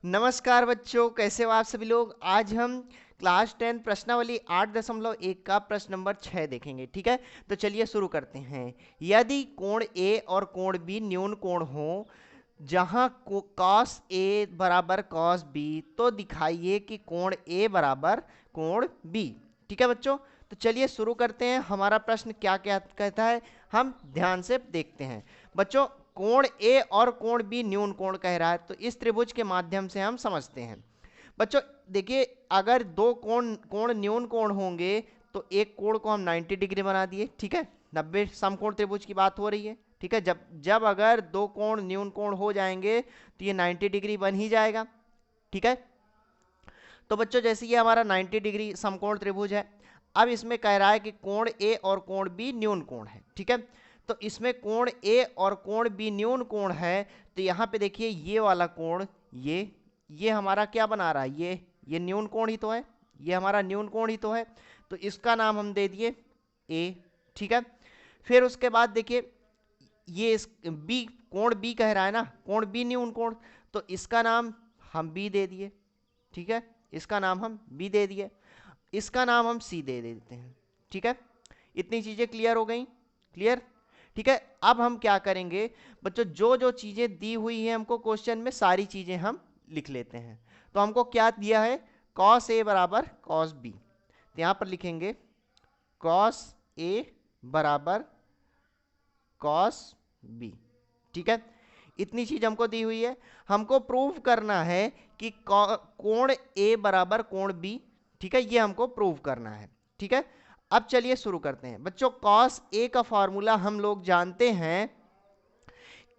नमस्कार बच्चों, कैसे हो आप सभी लोग। आज हम क्लास 10 प्रश्नावली 8.1 का प्रश्न नंबर 6 देखेंगे। ठीक है, तो चलिए शुरू करते हैं। यदि कोण ए और कोण बी न्यून कोण हो जहां कॉस ए बराबर कॉस बी, तो दिखाइए कि कोण ए बराबर कोण बी। ठीक है बच्चों, तो चलिए शुरू करते हैं। हमारा प्रश्न क्या क्या कहता है, हम ध्यान से देखते हैं। बच्चों, कोण ए और कोण बी न्यून कोण कह रहा है, तो इस त्रिभुज के माध्यम से हम समझते हैं। बच्चों देखिए, अगर दो कोण कोण न्यून कोण होंगे तो एक कोण को हम 90 डिग्री बना दिए। ठीक है, 90 समकोण त्रिभुज की बात हो रही है। ठीक है, जब जब अगर दो कोण न्यून कोण हो जाएंगे तो ये 90 डिग्री बन ही जाएगा। ठीक है, तो बच्चों जैसे ये हमारा 90 डिग्री समकोण त्रिभुज है। अब इसमें कह रहा है कि कोण ए और कोण बी न्यून कोण है। ठीक है, तो इसमें कोण ए और कोण बी न्यून कोण है, तो यहाँ पे देखिए ये वाला कोण, ये हमारा क्या बना रहा है, ये न्यून कोण ही तो है, ये हमारा न्यून कोण ही तो है। तो इसका नाम हम दे दिए ए। ठीक है, फिर उसके बाद देखिए ये इस बी, कोण बी कह रहा है ना, कोण बी न्यून कोण, तो इसका नाम हम बी दे दिए। ठीक है, इसका नाम हम बी दे दिए, इसका नाम हम सी दे देते हैं। ठीक है, इतनी चीजें क्लियर हो गई, क्लियर। ठीक है, अब हम क्या करेंगे बच्चों, जो जो चीजें दी हुई हैं हमको क्वेश्चन में, सारी चीजें हम लिख लेते हैं। तो हमको क्या दिया है, कॉस ए बराबर कॉस बी, तो यहां पर लिखेंगे कॉस ए बराबर कॉस बी। ठीक है, इतनी चीज हमको दी हुई है। हमको प्रूव करना है कि कोण ए बराबर कोण बी। ठीक है, ये हमको प्रूव करना है। ठीक है, अब चलिए शुरू करते हैं। बच्चों कॉस ए का फॉर्मूला हम लोग जानते हैं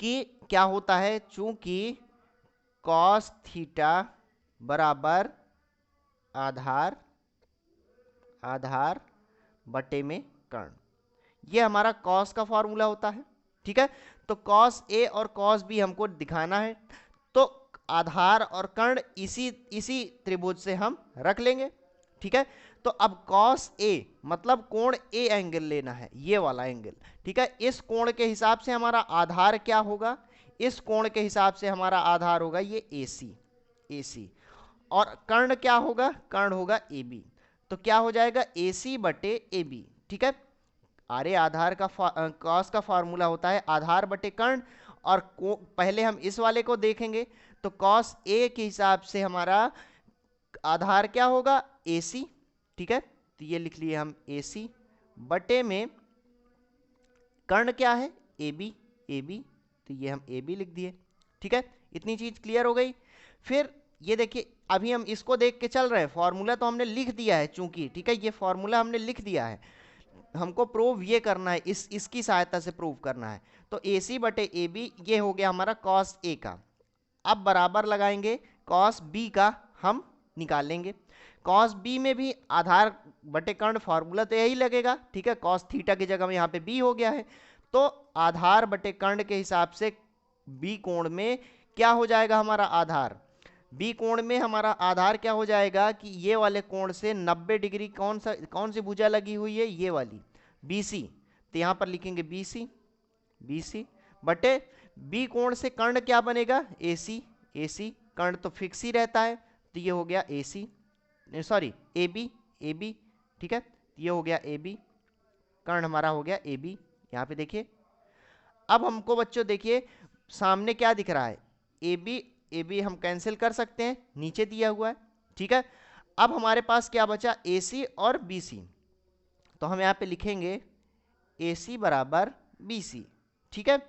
कि क्या होता है, चूंकि कॉस थीटा बराबर आधार आधार बटे में कर्ण, ये हमारा कॉस का फॉर्मूला होता है। ठीक है, तो कॉस ए और कॉस बी हमको दिखाना है, तो आधार और कर्ण इसी इसी त्रिभुज से हम रख लेंगे। ठीक है, तो अब कॉस ए मतलब कोण ए एंगल लेना है, ये वाला एंगल। ठीक है, इस कोण के हिसाब से हमारा आधार क्या होगा, इस कोण के हिसाब से हमारा आधार होगा ये AC। और कर्ण क्या होगा, कर्ण होगा AB। तो क्या हो जाएगा AC बटे AB। ठीक है, आरे आधार का कॉस का फॉर्मूला होता है आधार बटे कर्ण, और पहले हम इस वाले को देखेंगे। तो कॉस ए के हिसाब से हमारा आधार क्या होगा AC। ठीक है, तो ये लिख लिए हम AC बटे में कर्ण क्या है AB, तो ये हम AB लिख दिए। ठीक है, इतनी चीज क्लियर हो गई। फिर ये देखिए, अभी हम इसको देख के चल रहे हैं, फॉर्मूला तो हमने लिख दिया है चूंकि। ठीक है, ये फॉर्मूला हमने लिख दिया है, हमको प्रूव ये करना है, इसकी सहायता से प्रूव करना है। तो AC बटे AB ये हो गया हमारा कॉस ए का। अब बराबर लगाएंगे कॉस बी का, हम निकाल लेंगे। कॉस बी में भी आधार बटे कर्ण फॉर्मूला तो यही लगेगा। ठीक है, कॉस थीटा की जगह में यहाँ पे बी हो गया है, तो आधार बटे कर्ण के हिसाब से बी कोण में क्या हो जाएगा हमारा आधार, बी कोण में हमारा आधार क्या हो जाएगा कि ये वाले कोण से 90 डिग्री कौन सी भुजा लगी हुई है, ये वाली BC। तो यहाँ पर लिखेंगे BC बटे बी कोण से कर्ण क्या बनेगा AC। कर्ण तो फिक्स ही रहता है, तो ये हो गया AC, सॉरी AB। ठीक है, ये हो गया AB, कर्ण हमारा हो गया AB। यहाँ पे देखिए, अब हमको बच्चों देखिए सामने क्या दिख रहा है, AB हम कैंसिल कर सकते हैं, नीचे दिया हुआ है। ठीक है, अब हमारे पास क्या बचा AC और BC, तो हम यहाँ पे लिखेंगे AC बराबर BC। ठीक है,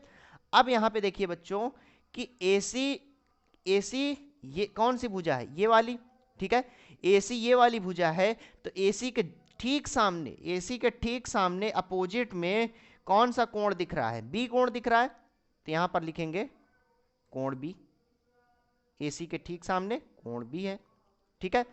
अब यहाँ पे देखिए बच्चों कि AC ये कौन सी भुजा है, ये वाली। ठीक है, AC ये वाली भुजा है, तो AC के ठीक सामने अपोजिट में कौन सा कोण दिख रहा है, B कोण दिख रहा है, तो यहाँ पर लिखेंगे कोण B। AC के ठीक सामने कोण B है। ठीक है,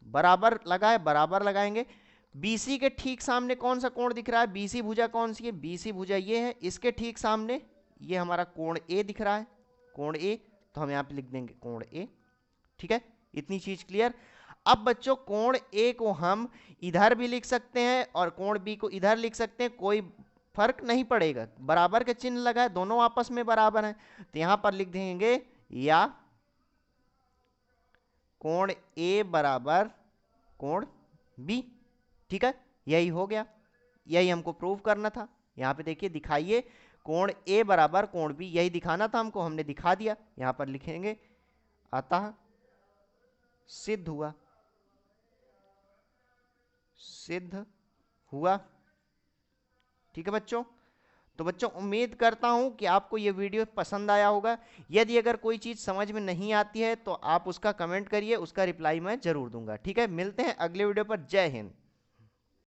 बराबर लगाए, बराबर लगाएंगे। BC के ठीक सामने कौन सा कोण दिख रहा है, BC भुजा कौन सी है, BC भुजा ये है, इसके ठीक सामने ये हमारा कोण A दिख रहा है, कोण A, तो हम यहाँ पे लिख देंगे कोण A। ठीक है, इतनी चीज क्लियर। अब बच्चों कोण A को हम इधर भी लिख सकते हैं और कोण B को इधर लिख सकते हैं, कोई फर्क नहीं पड़ेगा, बराबर के चिन्ह लगा है, दोनों आपस में बराबर हैं, तो यहां पर लिख देंगे या कोण ए बराबर कोण बी। ठीक है, यही हो गया, यही हमको प्रूव करना था। यहाँ पे देखिए, दिखाइए कोण ए बराबर कोण बी, यही दिखाना था हमको, हमने दिखा दिया। यहाँ पर लिखेंगे अतः सिद्ध हुआ, सिद्ध हुआ। ठीक है बच्चों, तो बच्चों उम्मीद करता हूं कि आपको ये वीडियो पसंद आया होगा। यदि अगर कोई चीज़ समझ में नहीं आती है तो आप उसका कमेंट करिए, उसका रिप्लाई मैं जरूर दूंगा। ठीक है, मिलते हैं अगले वीडियो पर। जय हिंद।